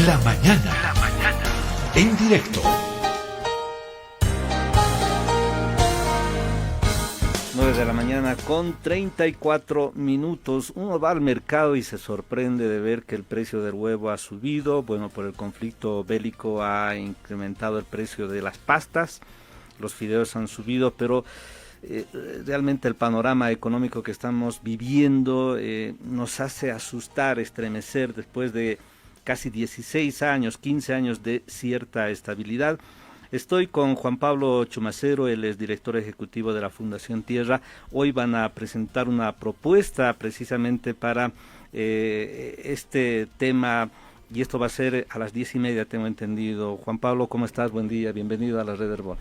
La mañana. En directo. 9 de la mañana con 34 minutos. Uno va al mercado y se sorprende de ver que el precio del huevo ha subido. Bueno, por el conflicto bélico ha incrementado el precio de las pastas. Los fideos han subido, pero realmente el panorama económico que estamos viviendo nos hace asustar, estremecer después de casi 16 años, 15 años de cierta estabilidad. Estoy con Juan Pablo Chumacero, él es director ejecutivo de la Fundación Tierra. Hoy van a presentar una propuesta precisamente para este tema, y esto va a ser a las 10:30, tengo entendido. Juan Pablo, ¿cómo estás? Buen día, bienvenido a la Red Herbol.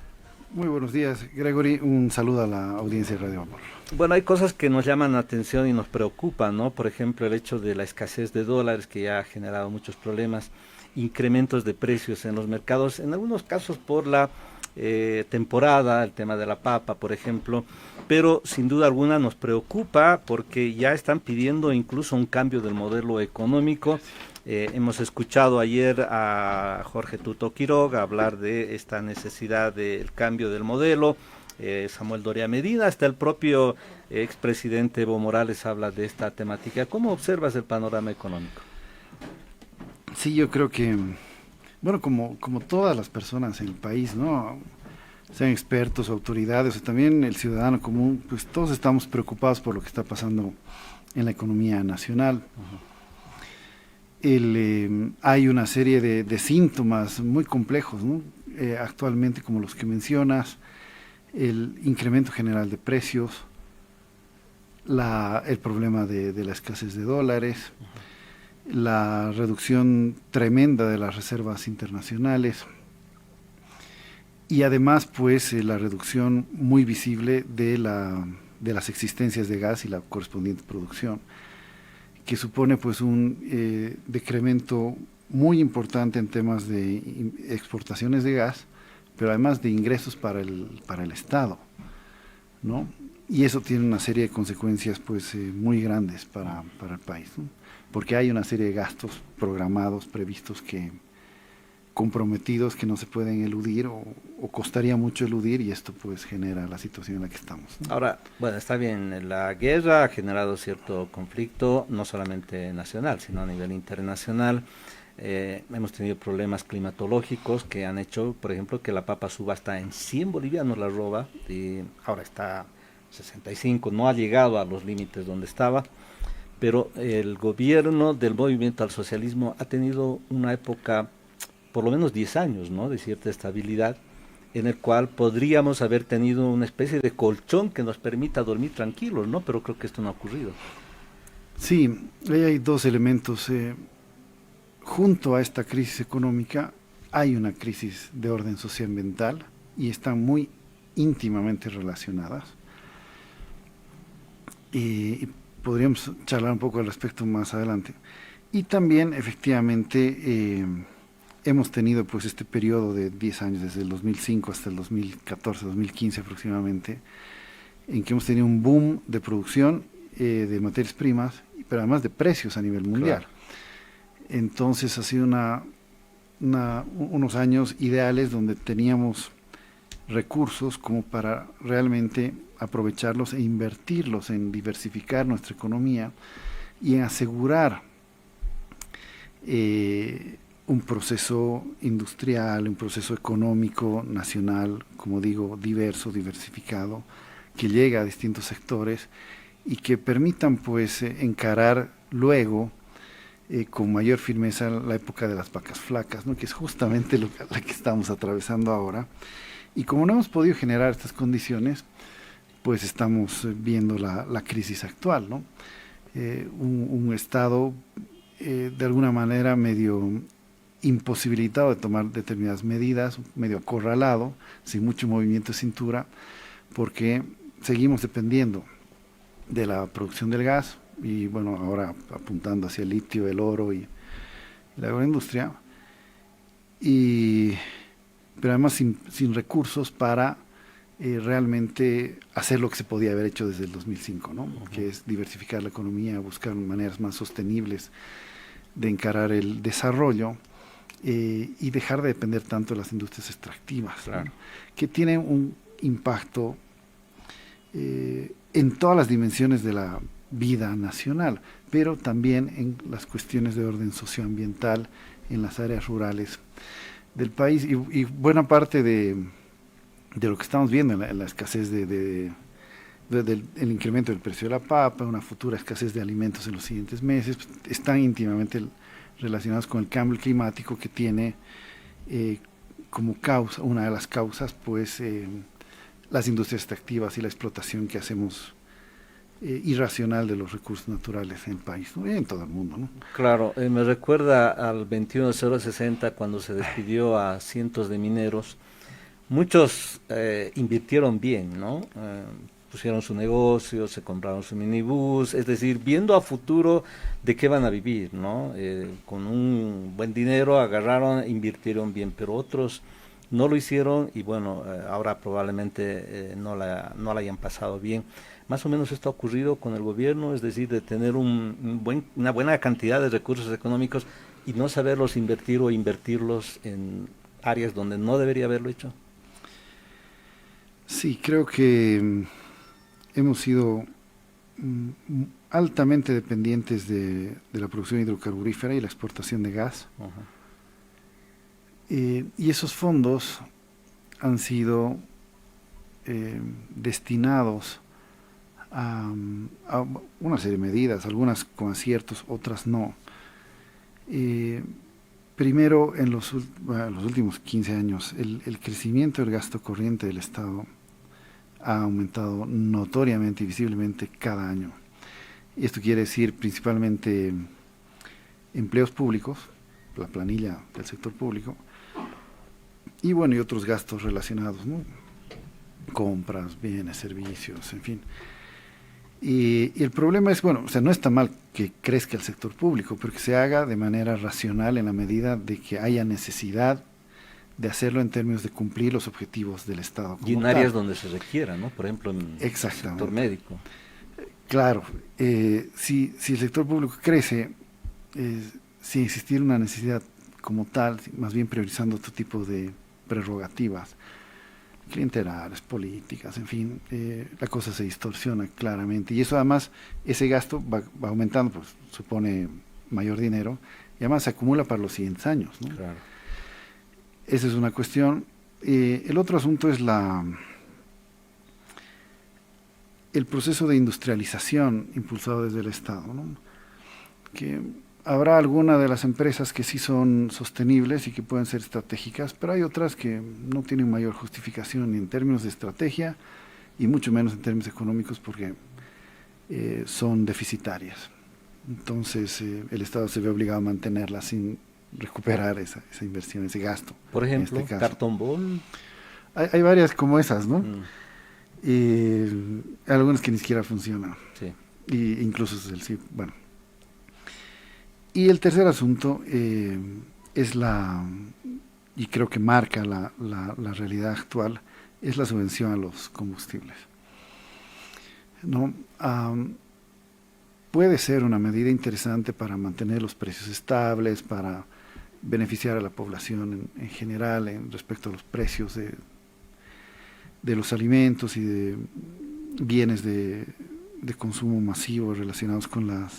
Muy buenos días, Gregory. Un saludo a la audiencia de Radio Amor. Bueno, hay cosas que nos llaman la atención y nos preocupan, ¿no? Por ejemplo, el hecho de la escasez de dólares, que ya ha generado muchos problemas, incrementos de precios en los mercados, en algunos casos por la temporada, el tema de la papa, por ejemplo, pero sin duda alguna nos preocupa porque ya están pidiendo incluso un cambio del modelo económico. Hemos escuchado ayer a Jorge Tuto Quiroga hablar de esta necesidad del cambio del modelo, Samuel Doria Medina, hasta el propio expresidente Evo Morales habla de esta temática. ¿Cómo observas el panorama económico? Sí, yo creo que, bueno, como todas las personas en el país, ¿no? Sean expertos, autoridades, o también el ciudadano común, pues todos estamos preocupados por lo que está pasando en la economía nacional. Hay una serie de síntomas muy complejos, ¿no? Actualmente, como los que mencionas, el incremento general de precios, el problema de la escasez de dólares, la reducción tremenda de las reservas internacionales y además pues la reducción muy visible de las existencias de gas y la correspondiente producción, que supone pues un decremento muy importante en temas de exportaciones de gas, pero además de ingresos para el Estado, ¿no? Y eso tiene una serie de consecuencias pues muy grandes para el país, ¿no? Porque hay una serie de gastos programados, previstos, comprometidos, que no se pueden eludir o costaría mucho eludir, y esto pues genera la situación en la que estamos, ¿no? Ahora, bueno, está bien, la guerra ha generado cierto conflicto, no solamente nacional, sino a nivel internacional. Hemos tenido problemas climatológicos que han hecho, por ejemplo, que la papa suba hasta en 100 bolivianos la roba, y ahora está 65, no ha llegado a los límites donde estaba, pero el gobierno del movimiento al socialismo ha tenido una época, por lo menos 10 años, ¿no?, de cierta estabilidad, en el cual podríamos haber tenido una especie de colchón que nos permita dormir tranquilos, ¿no? Pero creo que esto no ha ocurrido. Sí, ahí hay dos elementos. Junto a esta crisis económica hay una crisis de orden socioambiental y están muy íntimamente relacionadas. Y podríamos charlar un poco al respecto más adelante. Y también, efectivamente, hemos tenido pues este periodo de 10 años, desde el 2005 hasta el 2014, 2015 aproximadamente, en que hemos tenido un boom de producción de materias primas, pero además de precios a nivel mundial. Claro. Entonces ha sido unos años ideales donde teníamos recursos como para realmente aprovecharlos e invertirlos en diversificar nuestra economía y en asegurar un proceso industrial, un proceso económico nacional, como digo, diverso, diversificado, que llega a distintos sectores y que permitan pues encarar luego con mayor firmeza la época de las vacas flacas, ¿no?, que es justamente la que estamos atravesando ahora. Y como no hemos podido generar estas condiciones, pues estamos viendo la crisis actual, ¿no? Un Estado de alguna manera medio imposibilitado de tomar determinadas medidas, medio acorralado, sin mucho movimiento de cintura, porque seguimos dependiendo de la producción del gas y bueno, ahora apuntando hacia el litio, el oro y la agroindustria, pero además sin recursos para realmente hacer lo que se podía haber hecho desde el 2005, ¿no? Uh-huh. Que es diversificar la economía, buscar maneras más sostenibles de encarar el desarrollo y dejar de depender tanto de las industrias extractivas, Claro. ¿no? Que tienen un impacto en todas las dimensiones de la vida nacional, pero también en las cuestiones de orden socioambiental en las áreas rurales del país y buena parte de lo que estamos viendo en la escasez del el incremento del precio de la papa, una futura escasez de alimentos en los siguientes meses, pues, están íntimamente relacionados con el cambio climático que tiene como causa, una de las causas, pues las industrias extractivas y la explotación que hacemos irracional de los recursos naturales en el país, ¿no? Y en todo el mundo, ¿no? Claro, me recuerda al 21.060 cuando se despidió a cientos de mineros. Muchos invirtieron bien, ¿no? Pusieron su negocio, se compraron su minibús, es decir, viendo a futuro de qué van a vivir, ¿no? Con un buen dinero agarraron, invirtieron bien, pero otros no lo hicieron y bueno, ahora probablemente no la hayan pasado bien. Más o menos esto ha ocurrido con el gobierno, es decir, de tener una buena cantidad de recursos económicos y no saberlos invertir o invertirlos en áreas donde no debería haberlo hecho. Sí, creo que hemos sido altamente dependientes de la producción hidrocarburífera y la exportación de gas. Ajá. Y esos fondos han sido destinados a una serie de medidas, algunas con aciertos, otras no. Primero, en los últimos 15 años, el crecimiento del gasto corriente del Estado ha aumentado notoriamente y visiblemente cada año. Y esto quiere decir principalmente empleos públicos, la planilla del sector público, y bueno, y otros gastos relacionados, ¿no? Compras, bienes, servicios, en fin. Y el problema es, bueno, o sea, no está mal que crezca el sector público, pero que se haga de manera racional en la medida de que haya necesidad de hacerlo en términos de cumplir los objetivos del Estado. Y en áreas donde se requiera, ¿no? Por ejemplo, en el sector médico. Claro, si el sector público crece, sin existir una necesidad como tal, más bien priorizando otro tipo de prerrogativas, clientelares, políticas, en fin, la cosa se distorsiona claramente. Y eso además, ese gasto va aumentando, pues supone mayor dinero, y además se acumula para los siguientes años, ¿no? Claro. Esa es una cuestión. El otro asunto es el proceso de industrialización impulsado desde el Estado, ¿no? Que habrá alguna de las empresas que sí son sostenibles y que pueden ser estratégicas, pero hay otras que no tienen mayor justificación ni en términos de estrategia y mucho menos en términos económicos porque son deficitarias. Entonces el Estado se ve obligado a mantenerlas sin recuperar esa inversión, ese gasto. Por ejemplo, en este caso. Cartón Ball. Hay varias como esas, ¿no? Algunas que ni siquiera funcionan. Sí. Y incluso bueno. Y el tercer asunto es y creo que marca la realidad actual, es la subvención a los combustibles, ¿no? Puede ser una medida interesante para mantener los precios estables, para beneficiar a la población en general respecto a los precios de los alimentos y de bienes de consumo masivo relacionados con la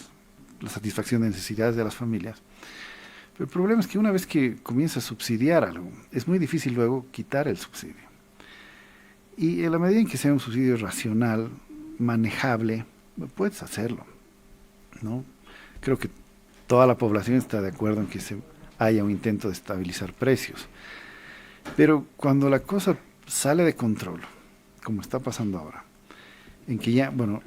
satisfacción de necesidades de las familias. Pero el problema es que una vez que comienza a subsidiar algo, es muy difícil luego quitar el subsidio. Y en la medida en que sea un subsidio racional, manejable, puedes hacerlo, ¿no? Creo que toda la población está de acuerdo en que haya un intento de estabilizar precios. Pero cuando la cosa sale de control, como está pasando ahora, en que ya, bueno,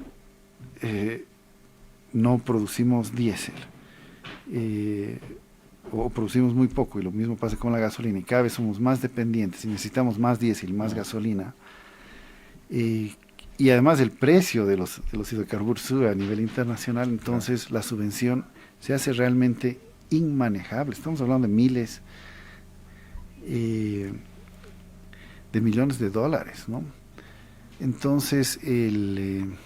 no producimos diésel, o producimos muy poco, y lo mismo pasa con la gasolina, y cada vez somos más dependientes y necesitamos más diésel, más gasolina, y además el precio de los hidrocarburos sube a nivel internacional, entonces la subvención se hace realmente inmanejable. Estamos hablando de miles de millones de dólares, ¿no? Entonces, en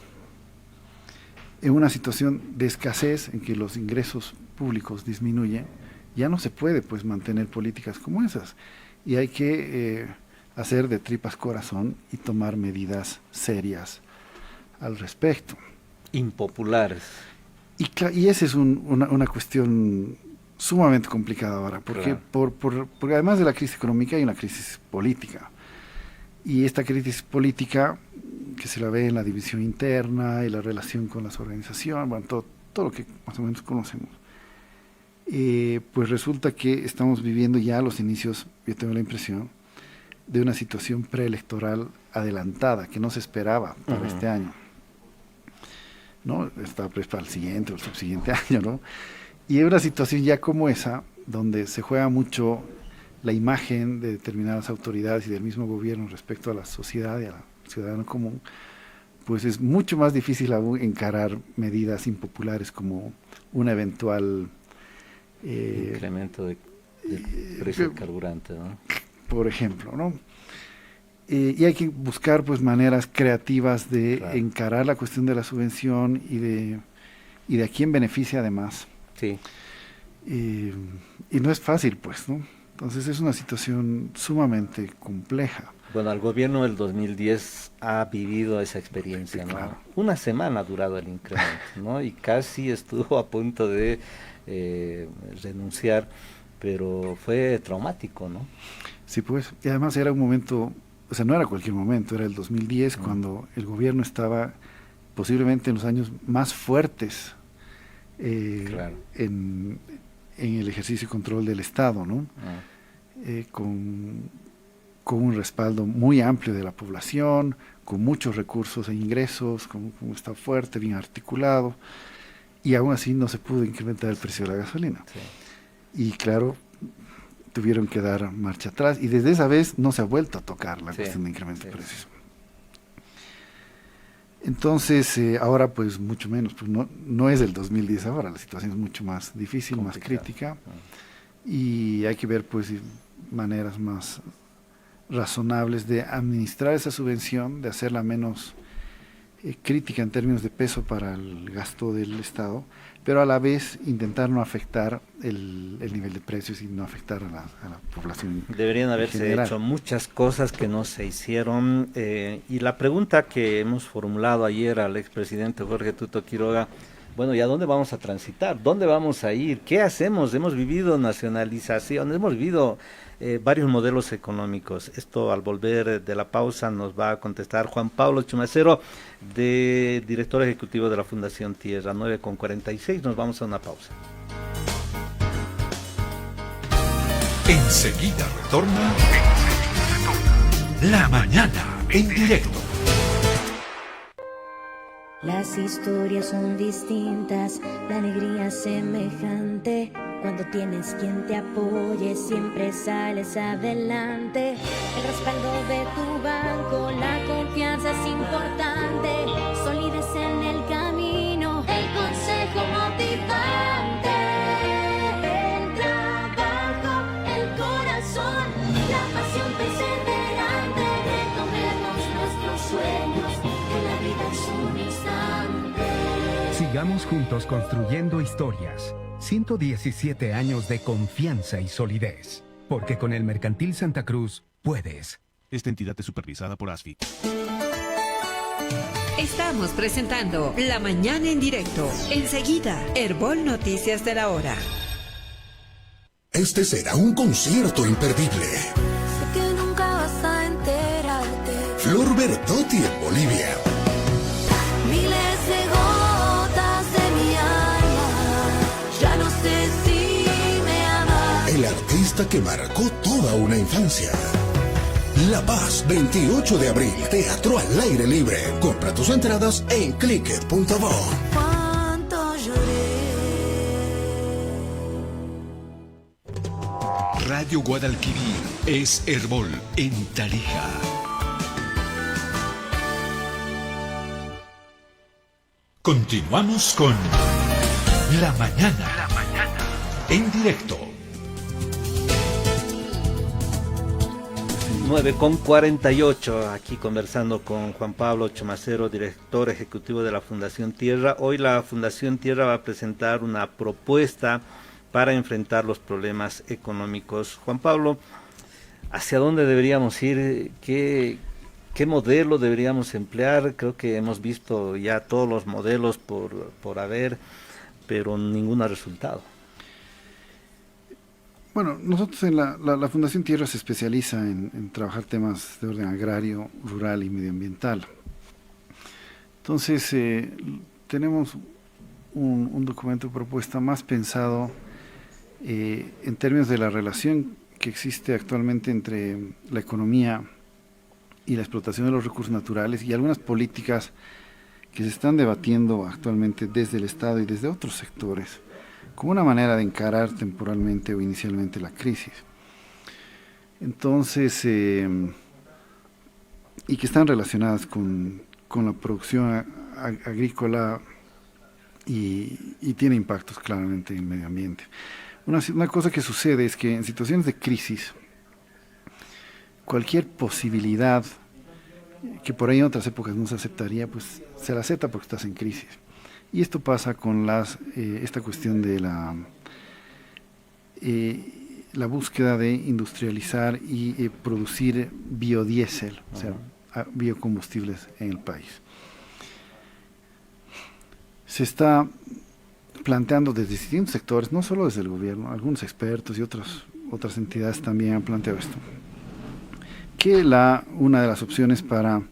una situación de escasez en que los ingresos públicos disminuyen, ya no se puede pues mantener políticas como esas y hay que hacer de tripas corazón y tomar medidas serias al respecto. Impopulares. Y esa es una cuestión sumamente complicada ahora, porque, Claro. porque además de la crisis económica hay una crisis política. Y esta crisis política, que se la ve en la división interna y la relación con las organizaciones, bueno, todo lo que más o menos conocemos, pues resulta que estamos viviendo ya los inicios, yo tengo la impresión, de una situación preelectoral adelantada, que no se esperaba para este año. ¿No? Está pues para el siguiente o el subsiguiente año, ¿no? Y hay una situación ya como esa, donde se juega mucho la imagen de determinadas autoridades y del mismo gobierno respecto a la sociedad y al ciudadano común, pues es mucho más difícil aún encarar medidas impopulares como un eventual incremento del precio del carburante, ¿no? Por ejemplo, ¿no? Y hay que buscar pues maneras creativas de encarar la cuestión de la subvención y de a quién beneficia además. Sí. Y no es fácil pues, ¿no? Entonces es una situación sumamente compleja. Bueno, el gobierno del 2010 ha vivido esa experiencia, ¿no? Claro. Una semana ha durado el incremento, ¿no? Y casi estuvo a punto de renunciar, pero fue traumático, ¿no? Sí, pues, y además era un momento, o sea, no era cualquier momento, era el 2010 cuando el gobierno estaba posiblemente en los años más fuertes en el ejercicio y control del Estado, ¿no? Con un respaldo muy amplio de la población, con muchos recursos e ingresos, con un Estado fuerte, bien articulado, y aún así no se pudo incrementar el precio de la gasolina. Sí. Y claro, tuvieron que dar marcha atrás, y desde esa vez no se ha vuelto a tocar la cuestión de incremento de precios. Entonces, ahora pues mucho menos, pues no es el 2010 ahora, la situación es mucho más difícil, más crítica, y hay que ver pues maneras más razonables de administrar esa subvención, de hacerla menos crítica en términos de peso para el gasto del Estado, pero a la vez intentar no afectar el nivel de precios y no afectar a la población. Deberían haberse hecho muchas cosas que no se hicieron, y la pregunta que hemos formulado ayer al expresidente Jorge Tuto Quiroga, bueno, ¿y a dónde vamos a transitar? ¿Dónde vamos a ir? ¿Qué hacemos? Hemos vivido nacionalización, hemos vivido varios modelos económicos. Esto al volver de la pausa nos va a contestar Juan Pablo Chumacero, director ejecutivo de la Fundación Tierra. 9:46, nos vamos a una pausa. Enseguida retorna La Mañana en Directo. Las historias son distintas, la alegría es semejante. Cuando tienes quien te apoye, siempre sales adelante. El respaldo de tu banco, la confianza es importante. Solidez en el camino, el consejo motivante. El trabajo, el corazón, la pasión perseverante. Retomemos nuestros sueños, que la vida es un instante. Sigamos juntos construyendo historias. 117 años de confianza y solidez. Porque con el Mercantil Santa Cruz puedes. Esta entidad es supervisada por ASFI. Estamos presentando La Mañana en Directo. Enseguida, Herbol Noticias de la Hora. Este será un concierto imperdible. Sé que nunca vas a enterarte. Flor Bertotti en Bolivia. Miles de gotas de mi alma. Ya no sé si me amas. El artista que marcó toda una infancia. La Paz, 28 de abril, teatro al aire libre. Compra tus entradas en clicket.bo. Cuánto lloré. Radio Guadalquivir es Herbol en Tarija. Continuamos con La Mañana en Directo. 9:48, aquí conversando con Juan Pablo Chumacero, director ejecutivo de la Fundación Tierra. Hoy la Fundación Tierra va a presentar una propuesta para enfrentar los problemas económicos. Juan Pablo, ¿hacia dónde deberíamos ir? ¿Qué modelo deberíamos emplear? Creo que hemos visto ya todos los modelos por haber, pero ningún resultado. Bueno, nosotros en la Fundación Tierra se especializa en trabajar temas de orden agrario, rural y medioambiental. Entonces, tenemos un documento de propuesta más pensado en términos de la relación que existe actualmente entre la economía y la explotación de los recursos naturales y algunas políticas que se están debatiendo actualmente desde el Estado y desde otros sectores, como una manera de encarar temporalmente o inicialmente la crisis. Entonces, y que están relacionadas con la producción agrícola y tiene impactos claramente en el medio ambiente. Una cosa que sucede es que en situaciones de crisis, cualquier posibilidad que por ahí en otras épocas no se aceptaría, pues se la acepta porque estás en crisis. Y esto pasa con esta cuestión de la búsqueda de industrializar y producir biodiesel, o sea, biocombustibles en el país. Se está planteando desde distintos sectores, no solo desde el gobierno, algunos expertos y otras entidades también han planteado esto, que una de las opciones para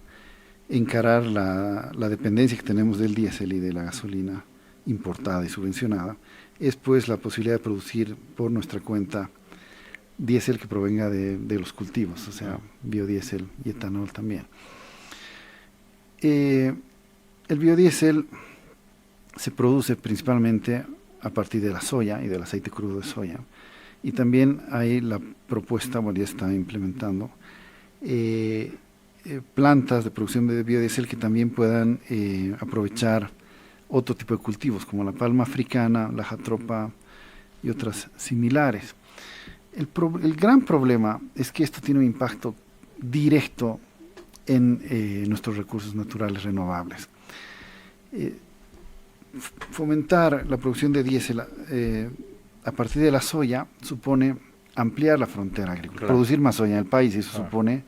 encarar la dependencia que tenemos del diésel y de la gasolina importada y subvencionada es pues la posibilidad de producir por nuestra cuenta diésel que provenga de los cultivos, o sea, biodiesel y etanol también. El biodiesel se produce principalmente a partir de la soya y del aceite crudo de soya, y también hay la propuesta, bueno, ya está implementando, plantas de producción de biodiesel que también puedan aprovechar otro tipo de cultivos como la palma africana, la jatropha y otras similares. El gran problema es que esto tiene un impacto directo en nuestros recursos naturales renovables. Fomentar la producción de diésel a partir de la soya supone ampliar la frontera agrícola, claro, producir más soya en el país, y eso supone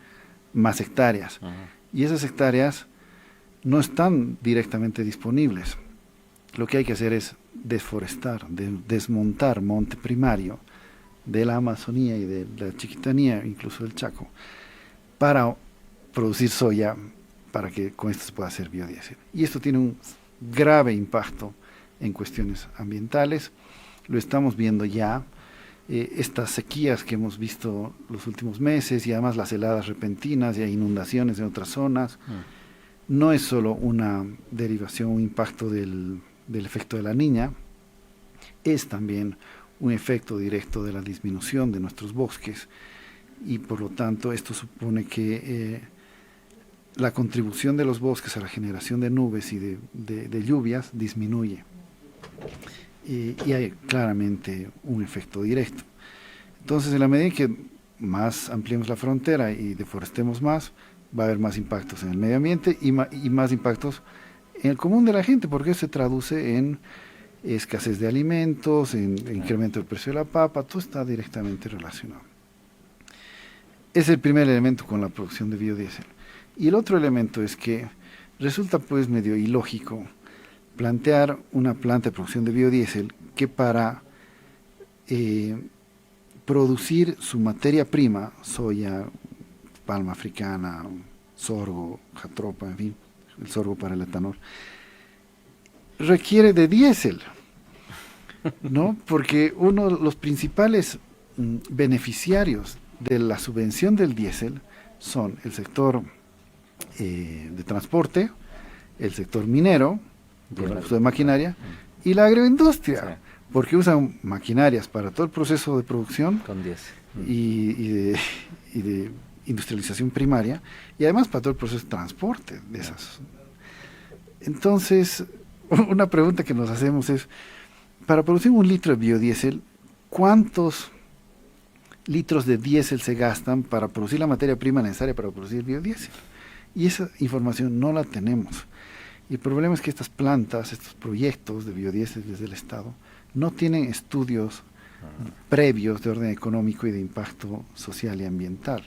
más hectáreas. Y esas hectáreas no están directamente disponibles. Lo que hay que hacer es desforestar, desmontar monte primario de la Amazonía y de la Chiquitanía, incluso del Chaco, para producir soya, para que con esto se pueda hacer biodiesel. Y esto tiene un grave impacto en cuestiones ambientales. Lo estamos viendo ya. Estas sequías que hemos visto los últimos meses y además las heladas repentinas y hay inundaciones en otras zonas, no es solo una derivación, un impacto del efecto de la Niña, es también un efecto directo de la disminución de nuestros bosques, y por lo tanto esto supone que la contribución de los bosques a la generación de nubes y de lluvias disminuye. Y hay claramente un efecto directo. Entonces, en la medida en que más ampliemos la frontera y deforestemos más, va a haber más impactos en el medio ambiente y más impactos en el común de la gente, porque eso se traduce en escasez de alimentos, en incremento del precio de la papa, todo está directamente relacionado. Es el primer elemento con la producción de biodiesel. Y el otro elemento es que resulta pues medio ilógico plantear una planta de producción de biodiesel que para producir su materia prima, soya, palma africana, sorgo, jatropha, en fin, el sorgo para el etanol, requiere de diésel, ¿no? Porque uno de los principales beneficiarios de la subvención del diésel son el sector de transporte, el sector minero, por el uso de maquinaria, y la agroindustria, porque usan maquinarias para todo el proceso de producción con diésel y de industrialización primaria, y además para todo el proceso de transporte de esas. Entonces, una pregunta que nos hacemos es, para producir 1 litro de biodiesel, ¿cuántos litros de diésel se gastan para producir la materia prima necesaria para producir biodiesel? Y esa información no la tenemos. Y el problema es que estas plantas, estos proyectos de biodiesel desde el Estado, no tienen estudios previos de orden económico y de impacto social y ambiental.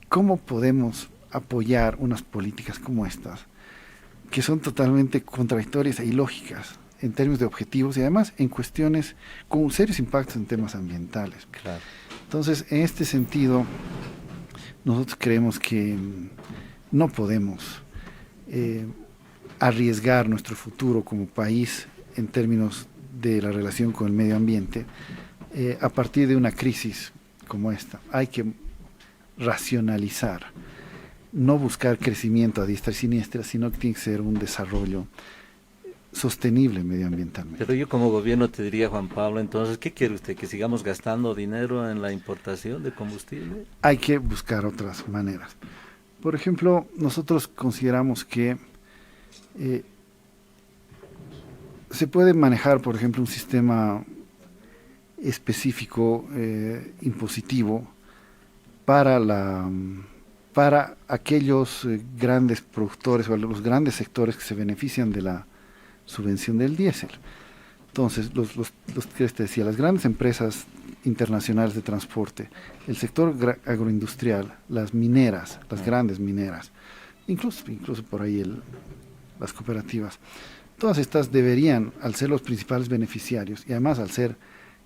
¿Cómo podemos apoyar unas políticas como estas, que son totalmente contradictorias e ilógicas en términos de objetivos y además en cuestiones con serios impactos en temas ambientales? Claro. Entonces, en este sentido, nosotros creemos que no podemos arriesgar nuestro futuro como país en términos de la relación con el medio ambiente a partir de una crisis como esta. Hay que racionalizar, no buscar crecimiento a diestra y siniestra, sino que tiene que ser un desarrollo sostenible medioambientalmente. Pero yo como gobierno te diría, Juan Pablo, entonces, ¿qué quiere usted? ¿Que sigamos gastando dinero en la importación de combustible? Hay que buscar otras maneras. Por ejemplo, nosotros consideramos que se puede manejar, por ejemplo, un sistema específico impositivo para aquellos grandes productores o los grandes sectores que se benefician de la subvención del diésel. Entonces, que te decía, las grandes empresas internacionales de transporte, el sector agroindustrial, las mineras, las grandes mineras, incluso por ahí las cooperativas, todas estas deberían, al ser los principales beneficiarios y además al ser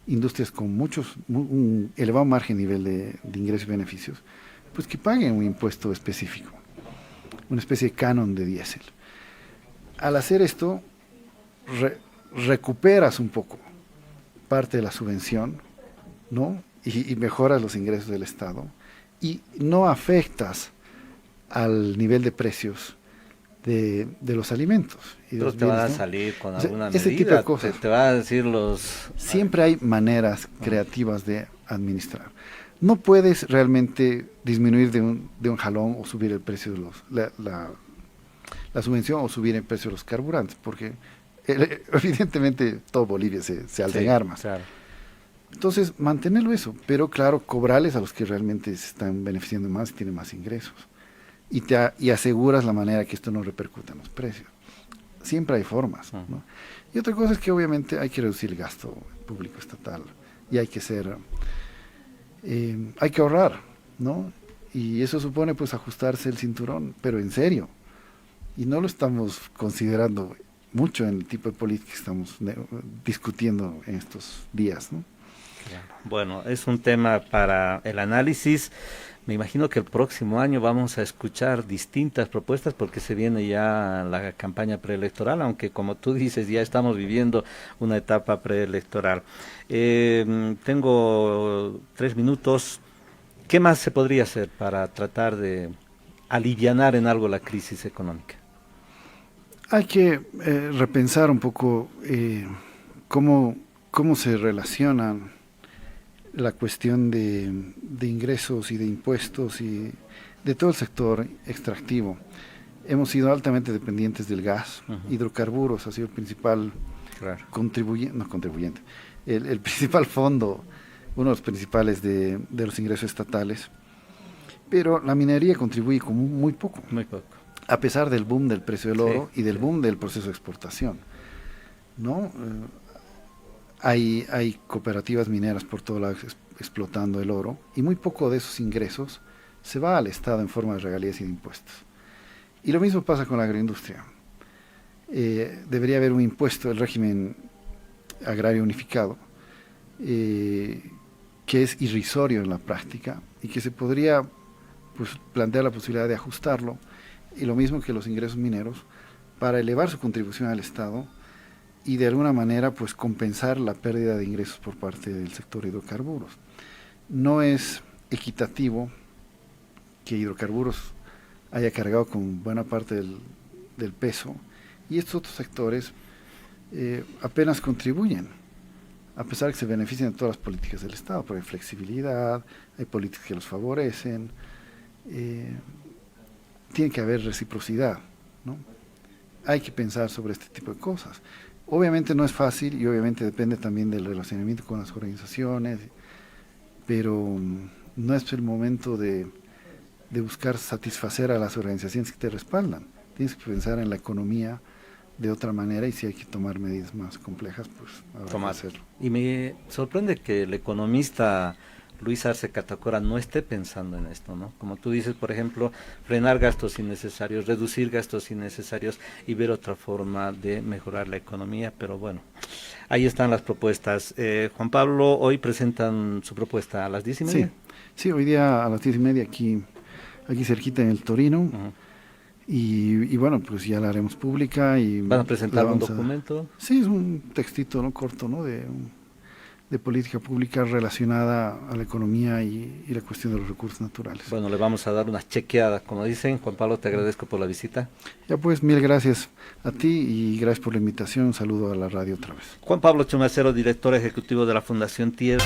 industrias con un elevado margen nivel de ingresos y beneficios, pues que paguen un impuesto específico, una especie de canon de diésel. Al hacer esto, recuperas un poco parte de la subvención, ¿no? Y mejoras los ingresos del Estado y no afectas al nivel de precios de los alimentos. Pero te van a salir con alguna medida, ese tipo de cosas. Te va a decir Siempre hay maneras creativas de administrar. No puedes realmente disminuir de un jalón o subir el precio de la subvención o subir el precio de los carburantes, porque evidentemente todo Bolivia se alza en armas. Claro. Entonces, mantenerlo eso, pero claro, cobrarles a los que realmente se están beneficiando más y tienen más ingresos. Y aseguras la manera que esto no repercuta en los precios. Siempre hay formas, ¿no? Y otra cosa es que obviamente hay que reducir el gasto público estatal y hay que ahorrar, ¿no? Y eso supone pues ajustarse el cinturón, pero en serio. Y no lo estamos considerando mucho en el tipo de política que estamos discutiendo en estos días, ¿no? Bueno, es un tema para el análisis. Me imagino que el próximo año vamos a escuchar distintas propuestas porque se viene ya la campaña preelectoral, aunque como tú dices ya estamos viviendo una etapa preelectoral. Tengo 3 minutos. ¿Qué más se podría hacer para tratar de alivianar en algo la crisis económica? Hay que repensar un poco cómo se relacionan la cuestión de ingresos y de impuestos y de todo el sector extractivo. Hemos sido altamente dependientes del gas, hidrocarburos ha sido el principal contribuyente, el principal fondo, uno de los principales de los ingresos estatales, pero la minería contribuye con muy poco. Muy poco. A pesar del boom del precio del oro y del boom del proceso de exportación, ¿no? Hay cooperativas mineras por todo lado explotando el oro y muy poco de esos ingresos se va al Estado en forma de regalías y de impuestos. Y lo mismo pasa con la agroindustria. Debería haber un impuesto, el régimen agrario unificado, que es irrisorio en la práctica y que se podría pues, plantear la posibilidad de ajustarlo, y lo mismo que los ingresos mineros, para elevar su contribución al Estado y de alguna manera pues compensar la pérdida de ingresos por parte del sector hidrocarburos. No es equitativo que hidrocarburos haya cargado con buena parte del peso y estos otros sectores apenas contribuyen, a pesar de que se benefician de todas las políticas del Estado, porque hay flexibilidad, hay políticas que los favorecen, tiene que haber reciprocidad, ¿no? Hay que pensar sobre este tipo de cosas. Obviamente no es fácil y obviamente depende también del relacionamiento con las organizaciones, pero no es el momento de buscar satisfacer a las organizaciones que te respaldan. Tienes que pensar en la economía de otra manera, y si hay que tomar medidas más complejas, pues habrá que hacerlo. Y me sorprende que el economista Luis Arce Catacora no esté pensando en esto, ¿no? Como tú dices, por ejemplo, frenar gastos innecesarios, reducir gastos innecesarios y ver otra forma de mejorar la economía, pero bueno, ahí están las propuestas. Juan Pablo, hoy presentan su propuesta a las 10:30. Sí, hoy día a las 10:30 aquí cerquita en el Torino. Uh-huh. Y bueno, pues ya la haremos pública. Y ¿Van a presentar un documento? Sí, es un textito, ¿no?, corto, ¿no?, de política pública relacionada a la economía y la cuestión de los recursos naturales. Bueno, le vamos a dar una chequeada, como dicen. Juan Pablo, te agradezco por la visita. Ya pues, mil gracias a ti y gracias por la invitación. Un saludo a la radio otra vez. Juan Pablo Chumacero, director ejecutivo de la Fundación Tierra.